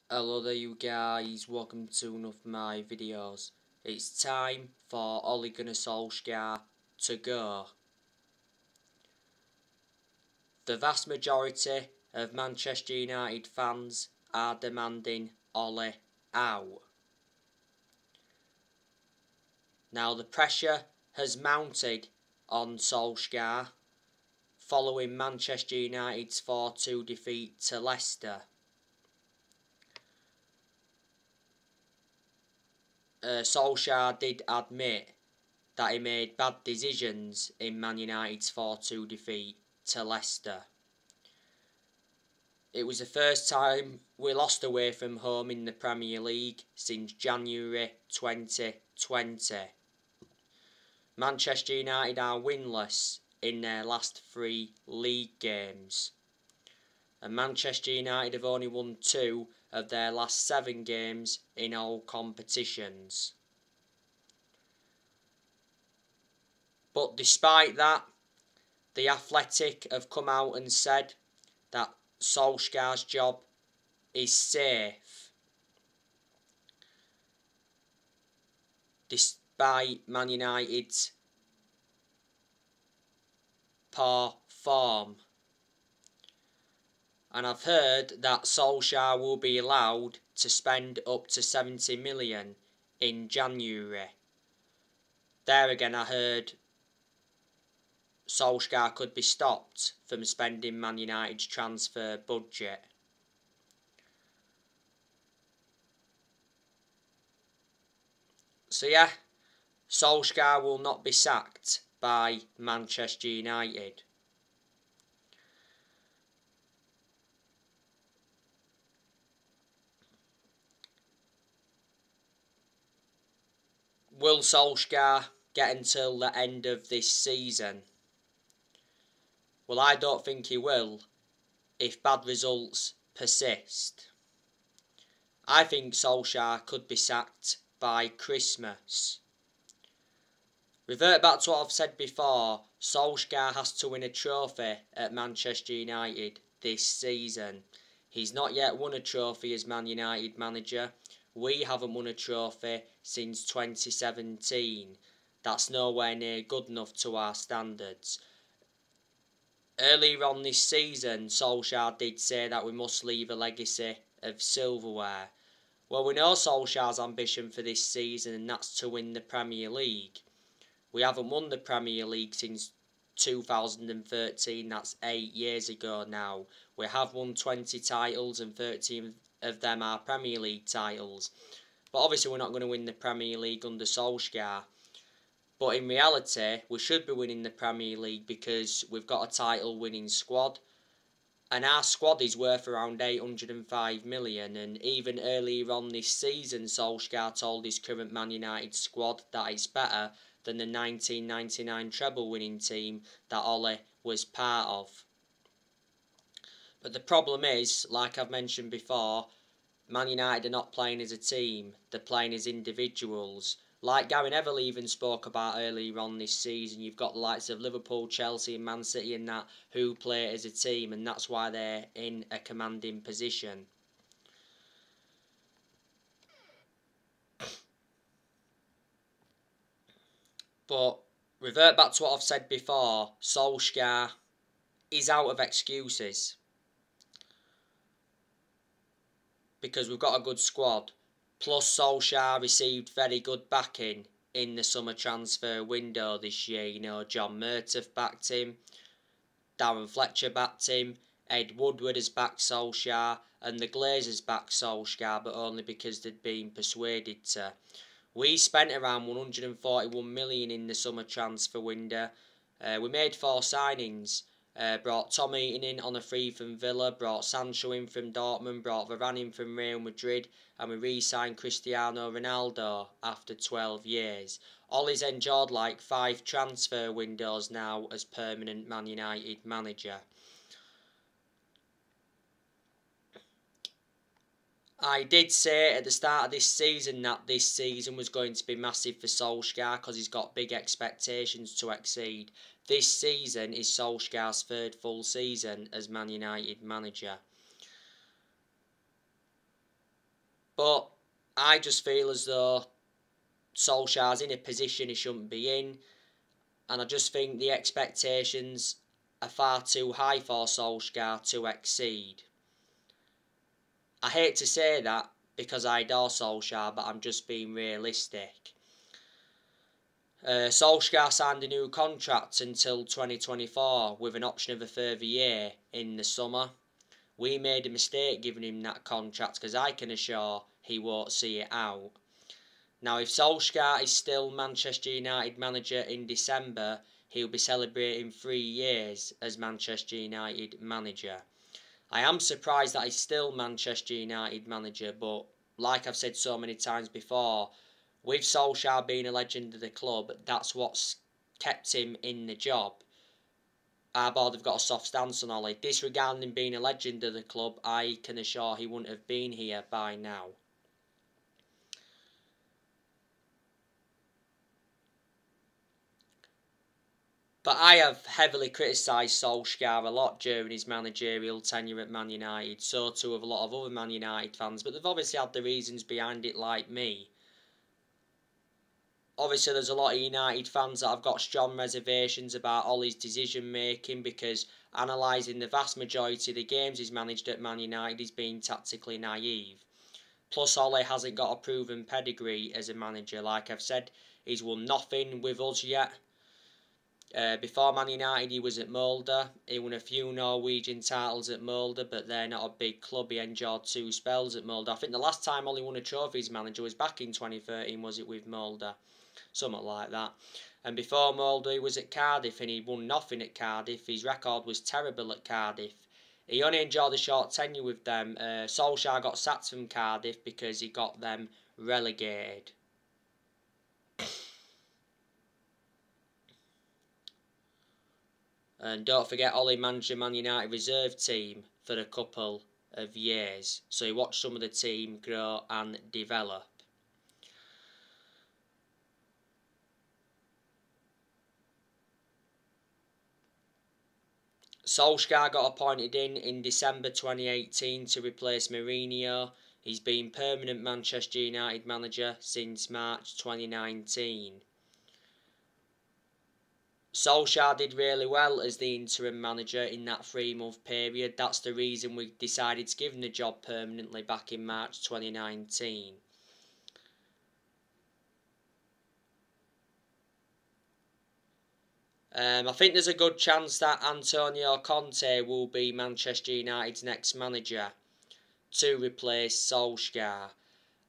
Hello there you guys, welcome to one of my videos. It's time for Ole Gunnar Solskjaer to go. The vast majority of Manchester United fans are demanding Ole out. Now the pressure has mounted on Solskjaer following Manchester United's 4-2 defeat to Leicester. Solskjaer did admit that he made bad decisions in Man United's 4-2 defeat to Leicester. It was the first time we lost away from home in the Premier League since January 2020. Manchester United are winless in their last 3 league games. And Manchester United have only won 2 of their last 7 games in all competitions. But despite that, The Athletic have come out and said that Solskjaer's job is safe. Despite Man United's poor form. And I've heard that Solskjaer will be allowed to spend up to 70 million in January. There again I heard Solskjaer could be stopped from spending Man United's transfer budget. So yeah, Solskjaer will not be sacked by Manchester United. Will Solskjaer get until the end of this season? Well, I don't think he will if bad results persist. I think Solskjaer could be sacked by Christmas. Revert back to what I've said before, Solskjaer has to win a trophy at Manchester United this season. He's not yet won a trophy as Man United manager. We haven't won a trophy since 2017. That's nowhere near good enough to our standards. Earlier on this season, Solskjaer did say that we must leave a legacy of silverware. Well, we know Solskjaer's ambition for this season, and that's to win the Premier League. We haven't won the Premier League since 2013, that's 8 years ago now. We have won 20 titles and 13 of them are Premier League titles. But obviously we're not going to win the Premier League under Solskjaer. But in reality, we should be winning the Premier League because we've got a title winning squad. And our squad is worth around 805 million. And even earlier on this season, Solskjaer told his current Man United squad that it's better than the 1999 treble winning team that Ole was part of. But the problem is, like I've mentioned before, Man United are not playing as a team, they're playing as individuals. Like Gary Neville even spoke about earlier on this season, you've got the likes of Liverpool, Chelsea and Man City and that who play as a team, and that's why they're in a commanding position. But revert back to what I've said before, Solskjaer is out of excuses. Because we've got a good squad. Plus Solskjaer received very good backing in the summer transfer window this year. You know, John Murtough backed him, Darren Fletcher backed him, Ed Woodward has backed Solskjaer, and the Glazers backed Solskjaer, but only because they'd been persuaded to. We spent around 141 million in the summer transfer window. We made 4 signings. Brought Tom Eaton in on a free from Villa, brought Sancho in from Dortmund, brought Varane in from Real Madrid, and we re-signed Cristiano Ronaldo after 12 years. Ole's enjoyed like 5 transfer windows now as permanent Man United manager. I did say at the start of this season that this season was going to be massive for Solskjaer because he's got big expectations to exceed. This season is Solskjaer's 3rd full season as Man United manager. But I just feel as though Solskjaer's in a position he shouldn't be in, and I just think the expectations are far too high for Solskjaer to exceed. I hate to say that because I adore Solskjaer, but I'm just being realistic. Solskjaer signed a new contract until 2024 with an option of a further year in the summer. We made a mistake giving him that contract because I can assure he won't see it out. Now, if Solskjaer is still Manchester United manager in December, he'll be celebrating 3 years as Manchester United manager. I am surprised that he's still Manchester United manager, but like I've said so many times before, with Solskjaer being a legend of the club, that's what's kept him in the job. Our board have got a soft stance on Ollie. Disregarding him being a legend of the club, I can assure he wouldn't have been here by now. But I have heavily criticised Solskjaer a lot during his managerial tenure at Man United. So too have a lot of other Man United fans. But they've obviously had the reasons behind it, like me. Obviously, there's a lot of United fans that have got strong reservations about Ollie's decision making because analysing the vast majority of the games he's managed at Man United, he's been tactically naive. Plus, Ollie hasn't got a proven pedigree as a manager. Like I've said, he's won nothing with us yet. Before Man United, he was at Molde. He won a few Norwegian titles at Molde, but they're not a big club. He endured 2 spells at Molde. I think the last time Ollie won a trophy as manager was back in 2013, was it, with Molde? Something like that. And before Molde, he was at Cardiff, and he won nothing at Cardiff. His record was terrible at Cardiff. He only enjoyed a short tenure with them. Solskjaer got sacked from Cardiff because he got them relegated. And don't forget, Ollie managed the Man United reserve team for a couple of years. So he watched some of the team grow and develop. Solskjaer got appointed in December 2018 to replace Mourinho. He's been permanent Manchester United manager since March 2019. Solskjaer did really well as the interim manager in that 3-month period. That's the reason we decided to give him the job permanently back in March 2019. I think there's a good chance that Antonio Conte will be Manchester United's next manager to replace Solskjaer.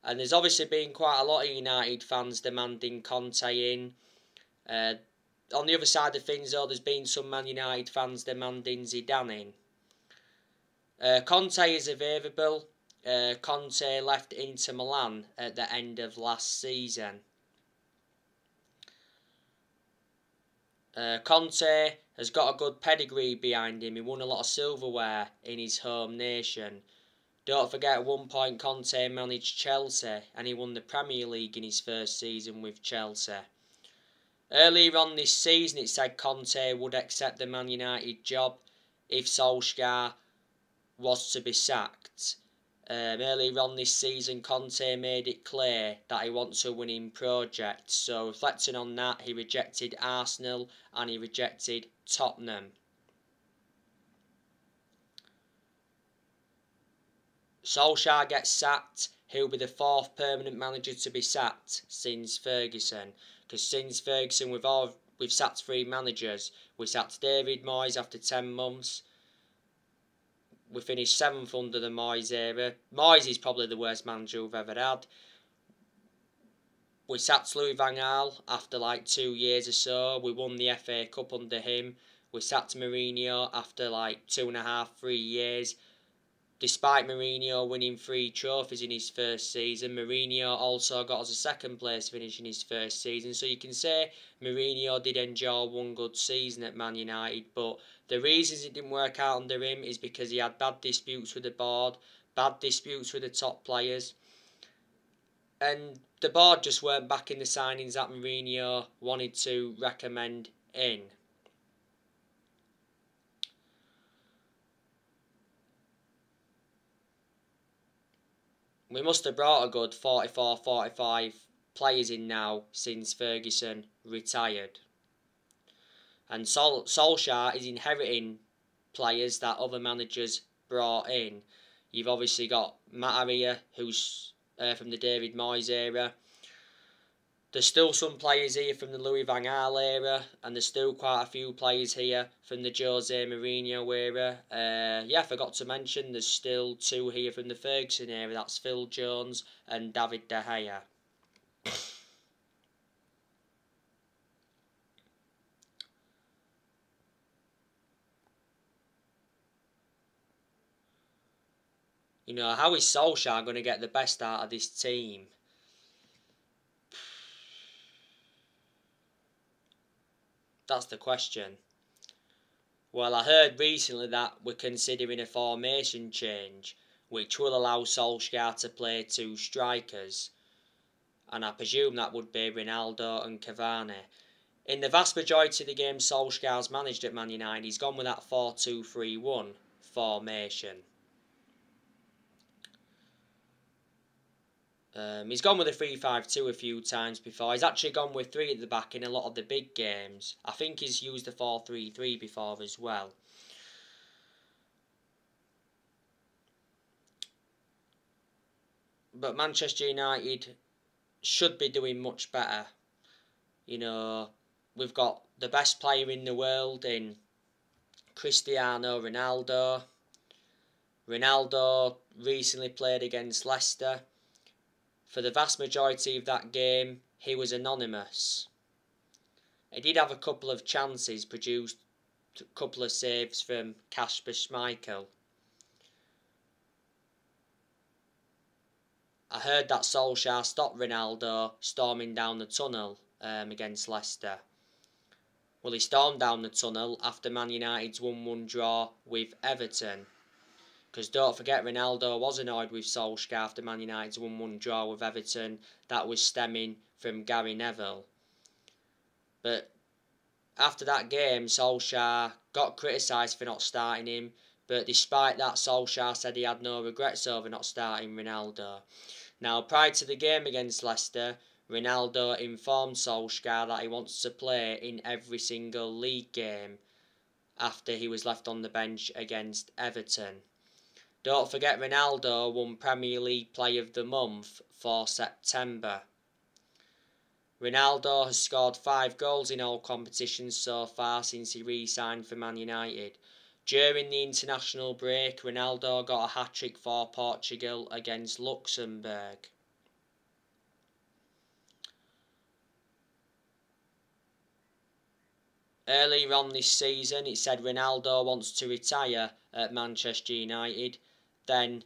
And there's obviously been quite a lot of United fans demanding Conte in. On the other side of things, though, there's been some Man United fans demanding Zidane in. Conte is available. Conte left Inter Milan at the end of last season. Conte has got a good pedigree behind him. He won a lot of silverware in his home nation. Don't forget, at one point Conte managed Chelsea and he won the Premier League in his first season with Chelsea. Earlier on this season, it said Conte would accept the Man United job if Solskjaer was to be sacked. Earlier on this season, Conte made it clear that he wants a winning project. So, reflecting on that, he rejected Arsenal and he rejected Tottenham. Solskjaer gets sacked. He'll be the 4th permanent manager to be sacked since Ferguson. Because since Ferguson, we've sacked 3 managers. We sacked David Moyes after 10 months. We finished 7th under the Moyes era. Moyes is probably the worst manager we've ever had. We sacked Louis van Gaal after like 2 years or so. We won the FA Cup under him. We sacked Mourinho after like 2.5, 3 years. Despite Mourinho winning 3 trophies in his first season, Mourinho also got us a 2nd place finish in his first season. So you can say Mourinho did enjoy 1 good season at Man United, but the reasons it didn't work out under him is because he had bad disputes with the board, bad disputes with the top players, and the board just weren't backing the signings that Mourinho wanted to recommend in. we must have brought a good 44, 45 players in now since Ferguson retired. And Solskjaer is inheriting players that other managers brought in. You've obviously got Matt Arrier, who's from the David Moyes era. There's still some players here from the Louis van Gaal era, and there's still quite a few players here from the Jose Mourinho era. I forgot to mention there's still 2 here from the Ferguson era. That's Phil Jones and David De Gea. You know, how is Solskjaer going to get the best out of this team? That's the question. Well, I heard recently that we're considering a formation change, which will allow Solskjaer to play 2 strikers. And I presume that would be Ronaldo and Cavani. In the vast majority of the games Solskjaer's managed at Man United, he's gone with that 4-2-3-1 formation. He's gone with a 3-5-2 a few times before. He's actually gone with 3 at the back in a lot of the big games. I think he's used the 4-3-3 before as well. But Manchester United should be doing much better. You know, we've got the best player in the world in Cristiano Ronaldo. Ronaldo recently played against Leicester. For the vast majority of that game, he was anonymous. He did have a couple of chances, produced a couple of saves from Kasper Schmeichel. I heard that Solskjaer stopped Ronaldo storming down the tunnel against Leicester. Well, he stormed down the tunnel after Man United's 1-1 draw with Everton. Because don't forget, Ronaldo was annoyed with Solskjaer after Man United's 1-1 draw with Everton. That was stemming from Gary Neville. But after that game, Solskjaer got criticised for not starting him. But despite that, Solskjaer said he had no regrets over not starting Ronaldo. Now, prior to the game against Leicester, Ronaldo informed Solskjaer that he wants to play in every single league game after he was left on the bench against Everton. Don't forget, Ronaldo won Premier League Player of the Month for September. Ronaldo has scored 5 goals in all competitions so far since he re-signed for Man United. During the international break, Ronaldo got a hat-trick for Portugal against Luxembourg. Earlier on this season, it said Ronaldo wants to retire at Manchester United. Then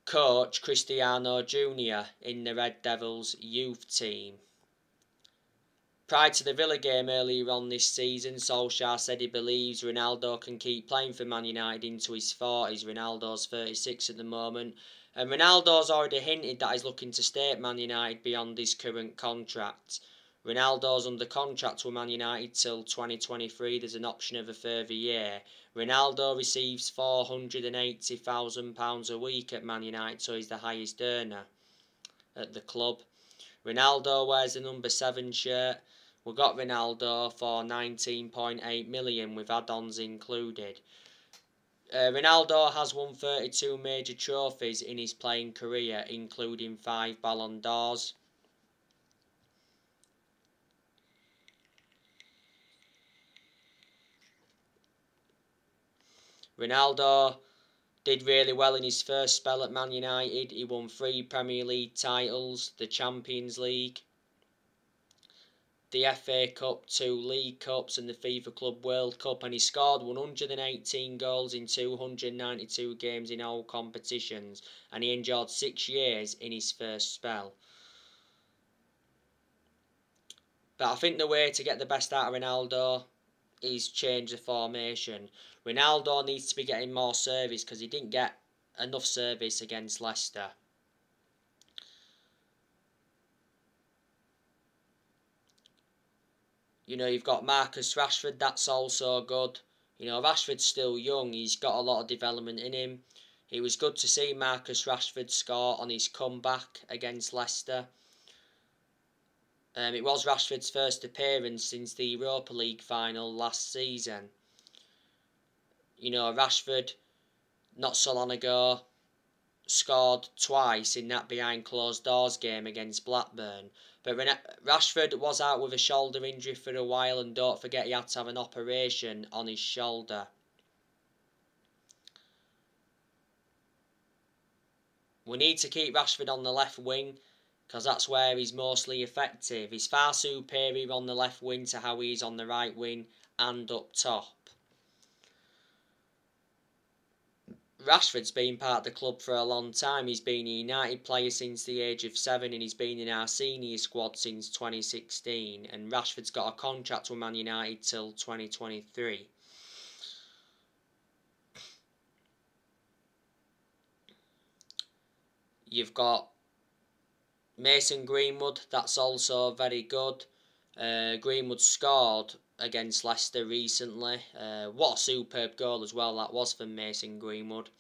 coach Cristiano Jr. in the Red Devils youth team. Prior to the Villa game earlier on this season, Solskjaer said he believes Ronaldo can keep playing for Man United into his 40s. Ronaldo's 36 at the moment. And Ronaldo's already hinted that he's looking to stay at Man United beyond his current contract. Ronaldo's under contract with Man United till 2023. There's an option of a further year. Ronaldo receives £480,000 a week at Man United, so he's the highest earner at the club. Ronaldo wears the number 7 shirt. We got Ronaldo for 19.8 million with add-ons included. Ronaldo has won 32 major trophies in his playing career, including 5 Ballon d'Ors. Ronaldo did really well in his first spell at Man United. He won 3 Premier League titles, the Champions League, the FA Cup, 2 League Cups and the FIFA Club World Cup, and he scored 118 goals in 292 games in all competitions, and he endured 6 years in his first spell. But I think the way to get the best out of Ronaldo is change the formation. Ronaldo needs to be getting more service because he didn't get enough service against Leicester. You know, you've got Marcus Rashford, that's also good. You know, Rashford's still young, he's got a lot of development in him. It was good to see Marcus Rashford score on his comeback against Leicester. It was Rashford's first appearance since the Europa League final last season. You know, Rashford, not so long ago, scored twice in that behind closed doors game against Blackburn. But Rashford was out with a shoulder injury for a while, and don't forget he had to have an operation on his shoulder. We need to keep Rashford on the left wing, because that's where he's mostly effective. He's far superior on the left wing to how he is on the right wing and up top. Rashford's been part of the club for a long time. He's been a United player since the age of 7, and he's been in our senior squad since 2016. And Rashford's got a contract with Man United till 2023. You've got Mason Greenwood, that's also very good. Greenwood scored against Leicester recently. What a superb goal as well that was from Mason Greenwood.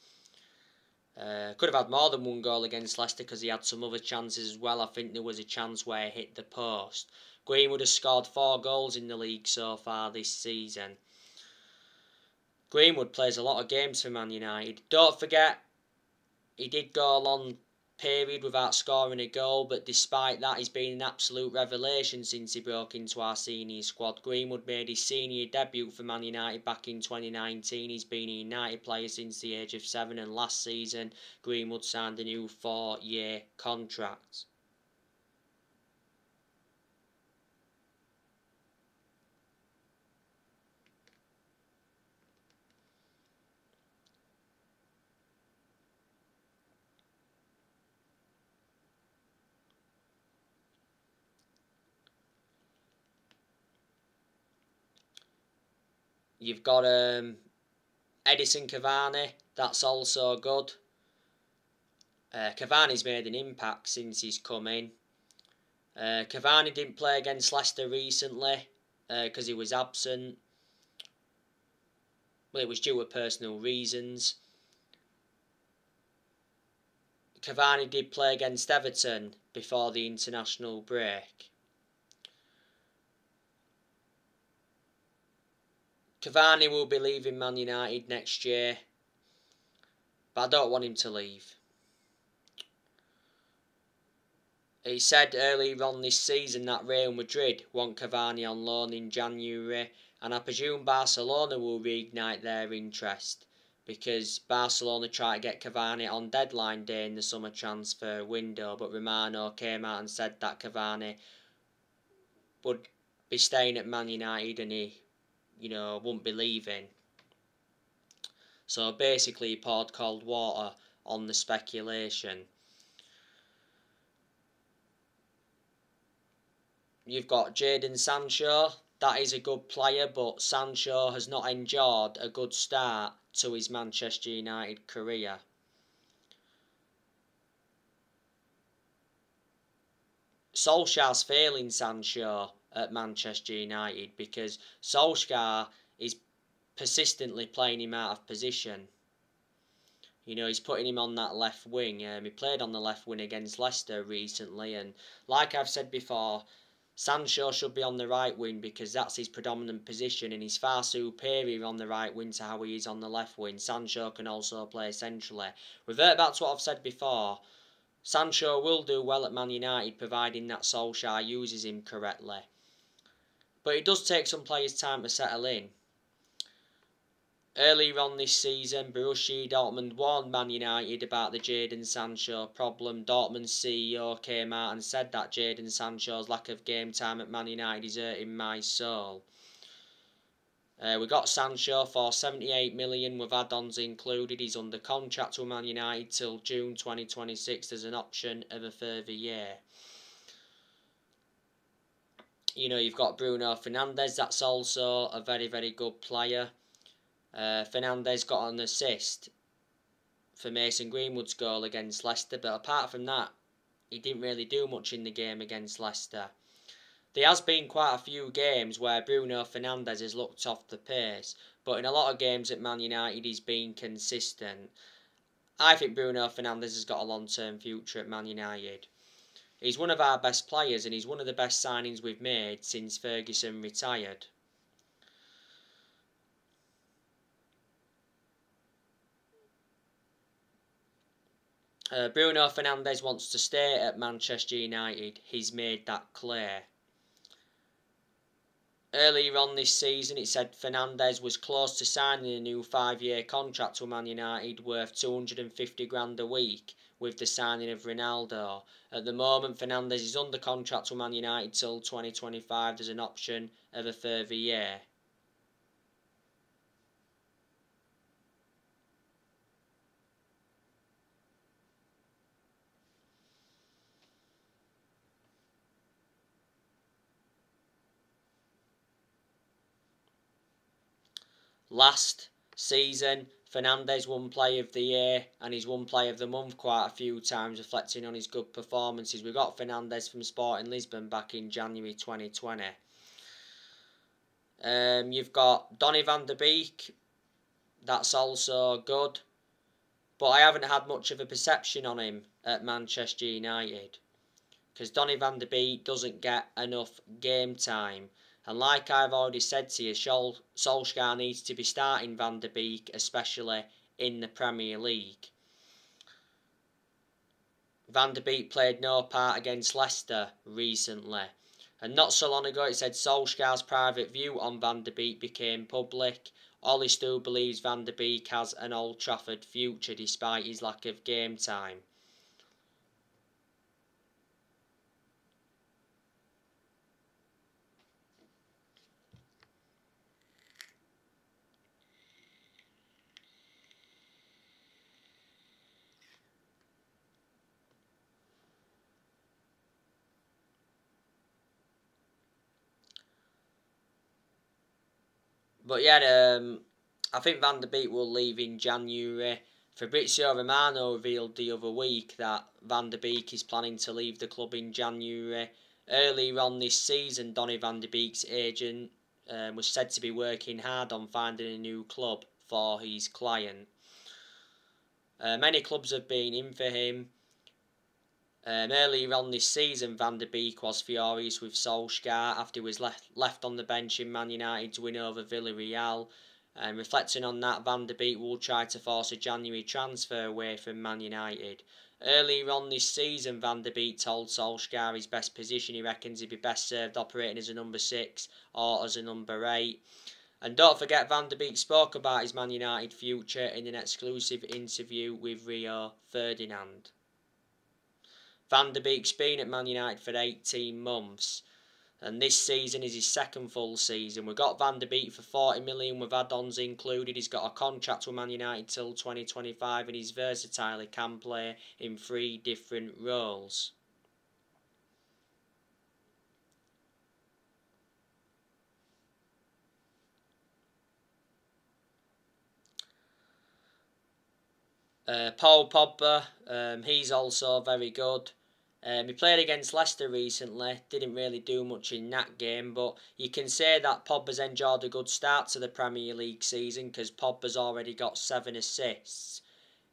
Could have had more than one goal against Leicester because he had some other chances as well. I think there was a chance where he hit the post. Greenwood has scored 4 goals in the league so far this season. Greenwood plays a lot of games for Man United. Don't forget, he did go a long period without scoring a goal, but despite that he's been an absolute revelation since he broke into our senior squad. Greenwood made his senior debut for Man United back in 2019. He's been a United player since the age of 7, and last season Greenwood signed a new 4-year contract. You've got Edison Cavani, that's also good. Cavani's made an impact since he's come in. Cavani didn't play against Leicester recently because he was absent. Well, it was due to personal reasons. Cavani did play against Everton before the international break. Cavani will be leaving Man United next year, but I don't want him to leave. He said earlier on this season that Real Madrid want Cavani on loan in January, and I presume Barcelona will reignite their interest because Barcelona tried to get Cavani on deadline day in the summer transfer window, but Romano came out and said that Cavani would be staying at Man United and he wouldn't be leaving. So basically he poured cold water on the speculation. You've got Jadon Sancho. That is a good player, but Sancho has not enjoyed a good start to his Manchester United career. Solskjaer's failing Sancho at Manchester United because Solskjaer is persistently playing him out of position. He's putting him on that left wing. He played on the left wing against Leicester recently, and like I've said before, Sancho should be on the right wing because that's his predominant position, and he's far superior on the right wing to how he is on the left wing. Sancho can also play centrally. Revert back to what I've said before. Sancho will do well at Man United providing that Solskjaer uses him correctly. But it does take some players time to settle in. Earlier on this season, Borussia Dortmund warned Man United about the Jadon Sancho problem. Dortmund's CEO came out and said that Jadon Sancho's lack of game time at Man United is hurting my soul. We got Sancho for 78 million with add-ons included. He's under contract with Man United till June 2026. There's an option of a further year. You've got Bruno Fernandez. That's also a very, very good player. Fernandez got an assist for Mason Greenwood's goal against Leicester, but apart from that, he didn't really do much in the game against Leicester. There has been quite a few games where Bruno Fernandez has looked off the pace, but in a lot of games at Man United he's been consistent. I think Bruno Fernandez has got a long-term future at Man United. He's one of our best players and he's one of the best signings we've made since Ferguson retired. Bruno Fernandez wants to stay at Manchester United. He's made that clear. Earlier on this season, it said Fernandez was close to signing a new 5-year contract with Man United worth 250 grand a week with the signing of Ronaldo. At the moment, Fernandez is under contract with Man United till 2025. There's an option of a further year. Last season, Fernandez won Player of the Year and he's won Player of the Month quite a few times, reflecting on his good performances. We got Fernandez from Sporting Lisbon back in January 2020. You've got Donny van der Beek, that's also good, but I haven't had much of a perception on him at Manchester United because Donny van der Beek doesn't get enough game time. And like I've already said to you, Solskjaer needs to be starting Van der Beek, especially in the Premier League. Van der Beek played no part against Leicester recently. And not so long ago it said Solskjaer's private view on Van der Beek became public. Ollie still believes Van der Beek has an Old Trafford future despite his lack of game time. But yeah, I think Van der Beek will leave in January. Fabrizio Romano revealed the other week that Van der Beek is planning to leave the club in January. Earlier on this season, Donny van der Beek's agent was said to be working hard on finding a new club for his client. Many clubs have been in for him. Earlier on this season, Van der Beek was furious with Solskjaer after he was left on the bench in Man United's win over Villarreal. Reflecting on that, Van der Beek will try to force a January transfer away from Man United. Earlier on this season, Van der Beek told Solskjaer his best position. He reckons he'd be best served operating as a number 6 or as a number 8. And don't forget, Van der Beek spoke about his Man United future in an exclusive interview with Rio Ferdinand. Van der Beek's been at Man United for 18 months and this season is his second full season. We got Van der Beek for 40 million with add-ons included. He's got a contract with Man United till 2025 and he's versatile. He can play in 3 different roles. Paul Pogba, he's also very good. He played against Leicester recently, didn't really do much in that game, but you can say that Pogba's enjoyed a good start to the Premier League season because Pogba's already got 7 assists.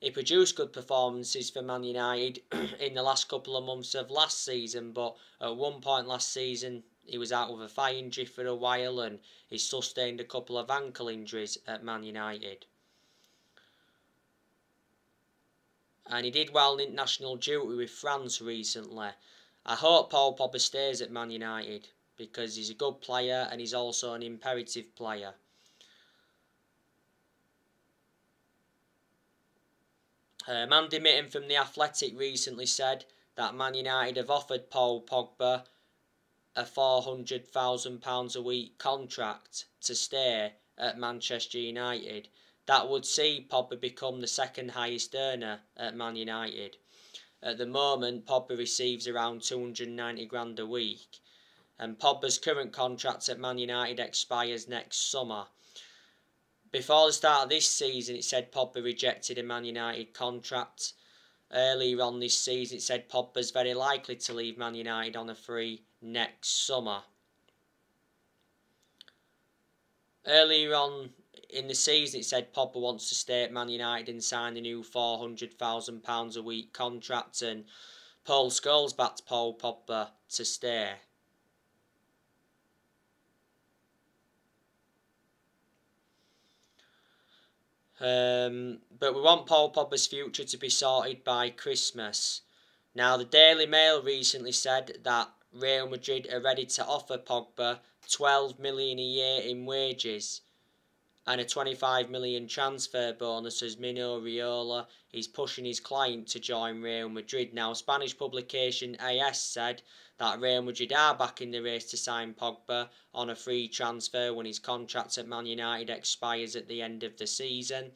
He produced good performances for Man United in the last couple of months of last season, but at one point last season he was out with a thigh injury for a while and he sustained a couple of ankle injuries at Man United. And he did well in international duty with France recently. I hope Paul Pogba stays at Man United because he's a good player and he's also an imperative player. Andy Mitten from The Athletic recently said that Man United have offered Paul Pogba a £400,000 a week contract to stay at Manchester United. That would see Pogba become the second highest earner at Man United. At the moment, Pogba receives around 290 grand a week. And Pogba's current contract at Man United expires next summer. Before the start of this season, it said Pogba rejected a Man United contract. Earlier on this season, it said Pogba's very likely to leave Man United on a free next summer. Earlier on in the season it said Pogba wants to stay at Man United and sign a new £400,000 a week contract, and Paul Scholes backed Paul Pogba to stay. But we want Paul Pogba's future to be sorted by Christmas. Now, the Daily Mail recently said that Real Madrid are ready to offer Pogba $12 million a year in wages and a $25 million transfer bonus, as Mino Raiola is pushing his client to join Real Madrid. Now, Spanish publication AS said that Real Madrid are back in the race to sign Pogba on a free transfer when his contract at Man United expires at the end of the season.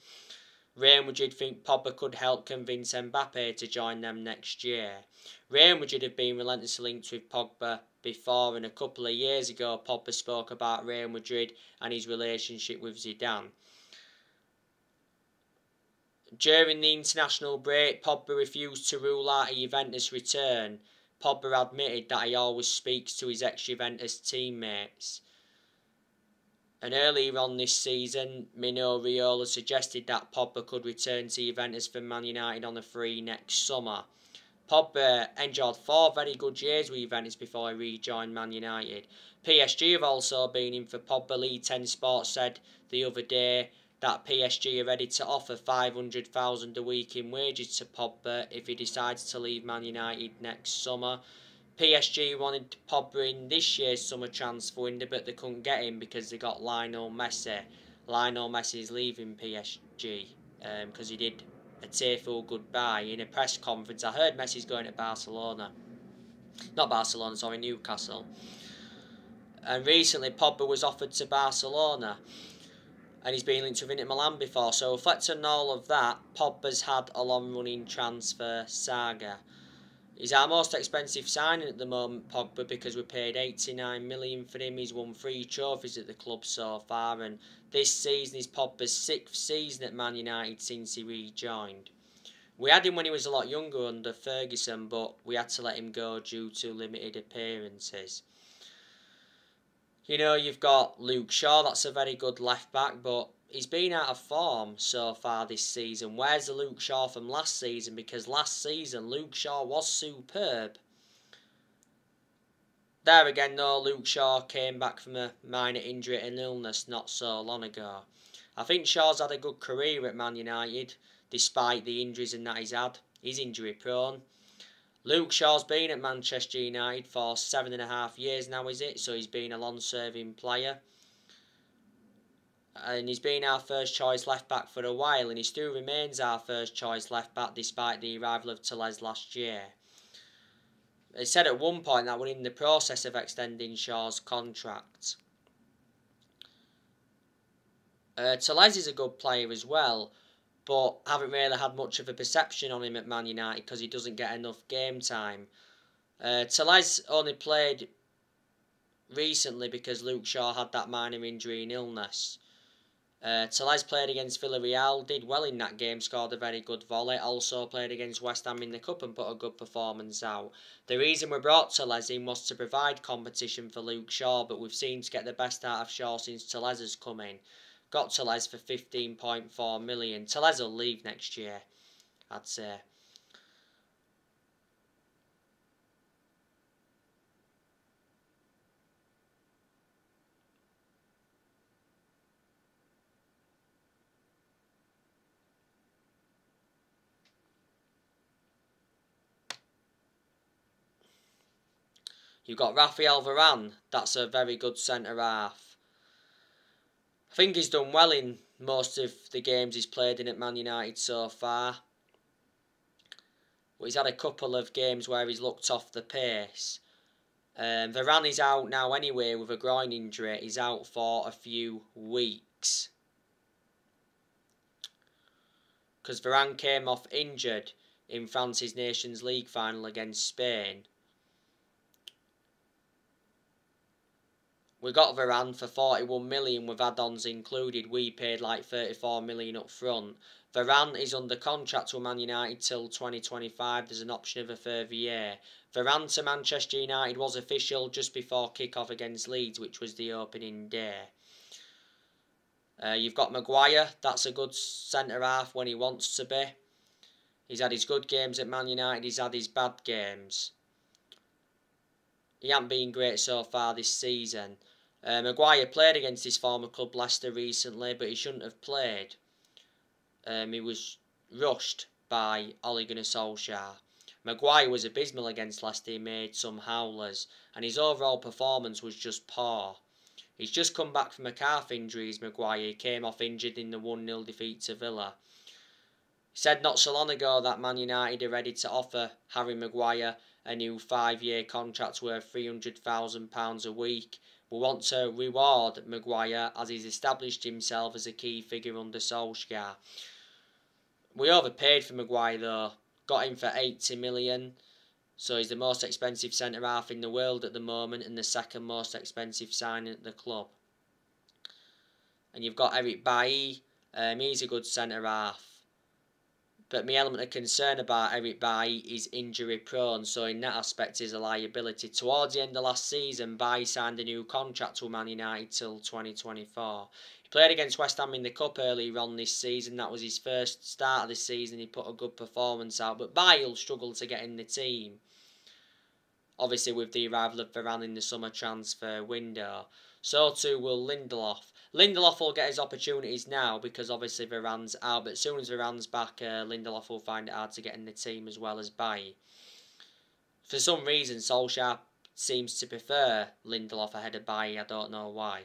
Real Madrid think Pogba could help convince Mbappe to join them next year. Real Madrid have been relentlessly linked with Pogba before, and a couple of years ago Pogba spoke about Real Madrid and his relationship with Zidane. During the international break, Pogba refused to rule out a Juventus return. Pogba admitted that he always speaks to his ex-Juventus teammates. And earlier on this season, Mino Raiola suggested that Pogba could return to Juventus from Man United on a free next summer. Pogba enjoyed 4 very good years with Juventus before he rejoined Man United. PSG have also been in for Pogba. League 10 Sports said the other day that PSG are ready to offer $500,000 a week in wages to Pogba if he decides to leave Man United next summer. PSG wanted Pogba in this year's summer transfer window, but they couldn't get him because they got Lionel Messi. Lionel Messi is leaving PSG because he did a tearful goodbye in a press conference. I heard Messi's going to Barcelona. Not Barcelona, sorry, Newcastle. And recently Pogba was offered to Barcelona, and he's been linked with Inter Milan before. So reflecting on all of that, Pogba's had a long-running transfer saga. He's our most expensive signing at the moment, Pogba, because we paid $89 million for him. He's won 3 trophies at the club so far, and this season is Pogba's 6th season at Man United since he rejoined. We had him when he was a lot younger under Ferguson, but we had to let him go due to limited appearances. You know, you've got Luke Shaw, that's a very good left-back, but he's been out of form so far this season. Where's the Luke Shaw from last season? Because last season, Luke Shaw was superb. There again, though, Luke Shaw came back from a minor injury and illness not so long ago. I think Shaw's had a good career at Man United, despite the injuries and that he's had. He's injury-prone. Luke Shaw's been at Manchester United for 7.5 years now, is it? So he's been a long-serving player. And he's been our first choice left back for a while, and he still remains our first choice left back despite the arrival of Telles last year. They said at one point that we're in the process of extending Shaw's contract. Telles is a good player as well, but haven't really had much of a perception on him at Man United because he doesn't get enough game time. Telles only played recently because Luke Shaw had that minor injury and illness. Telles played against Villarreal, did well in that game, scored a very good volley, also played against West Ham in the Cup and put a good performance out. The reason we brought Telles in was to provide competition for Luke Shaw, but we've seemed to get the best out of Shaw since Telles has come in. Got Telles for $15.4 million. Telles will leave next year, I'd say. You've got Rafael Varane, that's a very good centre-half. I think he's done well in most of the games he's played in at Man United so far. But he's had a couple of games where he's looked off the pace. Varane is out now anyway with a groin injury. He's out for a few weeks. Because Varane came off injured in France's Nations League final against Spain. We got Varane for 41 million with add-ons included. We paid like 34 million up front. Varane is under contract with Man United till 2025. There's an option of a further year. Varane to Manchester United was official just before kick-off against Leeds, which was the opening day. You've got Maguire. That's a good centre-half when he wants to be. He's had his good games at Man United. He's had his bad games. He hasn't been great so far this season. Maguire played against his former club Leicester recently, but he shouldn't have played. He was rushed by Ole Gunnar Solskjaer. Maguire was abysmal against Leicester. He made some howlers, and his overall performance was just poor. He's just come back from a calf injury, Maguire. He came off injured in the 1-0 defeat to Villa. He said not so long ago that Man United are ready to offer Harry Maguire a new 5-year contract worth £300,000 a week. We want to reward Maguire as he's established himself as a key figure under Solskjaer. We overpaid for Maguire though. Got him for 80 million. So he's the most expensive centre-half in the world at the moment and the second most expensive signing at the club. And you've got Eric Bailly. He's a good centre-half. But my element of concern about Eric Bailly is injury prone, so in that aspect is a liability. Towards the end of last season, Bailly signed a new contract with Man United till 2024. He played against West Ham in the Cup earlier on this season. That was his first start of the season. He put a good performance out, but Bailly will struggle to get in the team. Obviously with the arrival of Varane in the summer transfer window. So too will Lindelof. Lindelof will get his opportunities now because obviously Varane's out. But as soon as Varane's back, Lindelof will find it hard to get in the team as well as Bailly. For some reason, Solskjaer seems to prefer Lindelof ahead of Bailly. I don't know why.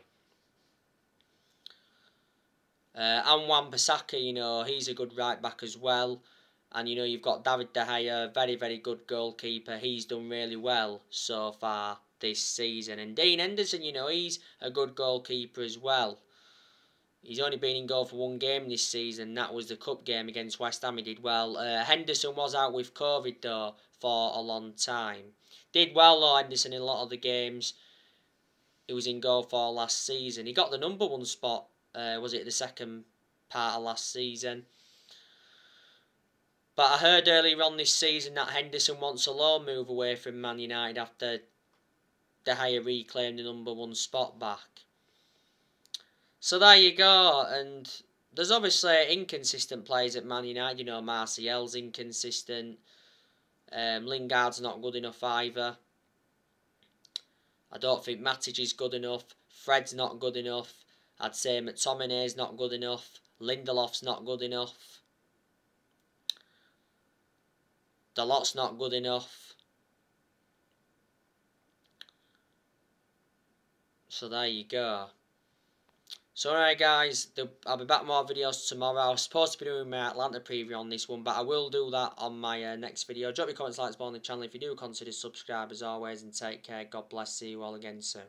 And Wan-Bissaka, he's a good right back as well. And you've got David De Gea, very, very good goalkeeper. He's done really well so far this season. And Dean Henderson, he's a good goalkeeper as well. He's only been in goal for one game this season. That was the cup game against West Ham. He did well. Henderson was out with COVID though for a long time. Did well though, Henderson, in a lot of the games he was in goal for last season. He got the number 1 spot, was it the second part of last season? But I heard earlier on this season that Henderson wants a loan move away from Man United after De Gea reclaimed the number 1 spot back. So there you go. And there's obviously inconsistent players at Man United. Martial's inconsistent. Lingard's not good enough either. I don't think Matic is good enough. Fred's not good enough. I'd say McTominay's not good enough. Lindelof's not good enough. Dalot's not good enough. So there you go. So alright guys, I'll be back with more videos tomorrow. I was supposed to be doing my Atlanta preview on this one, but I will do that on my next video. Drop your comments, likes, on the channel if you do consider subscribe as always, and take care. God bless. See you all again soon.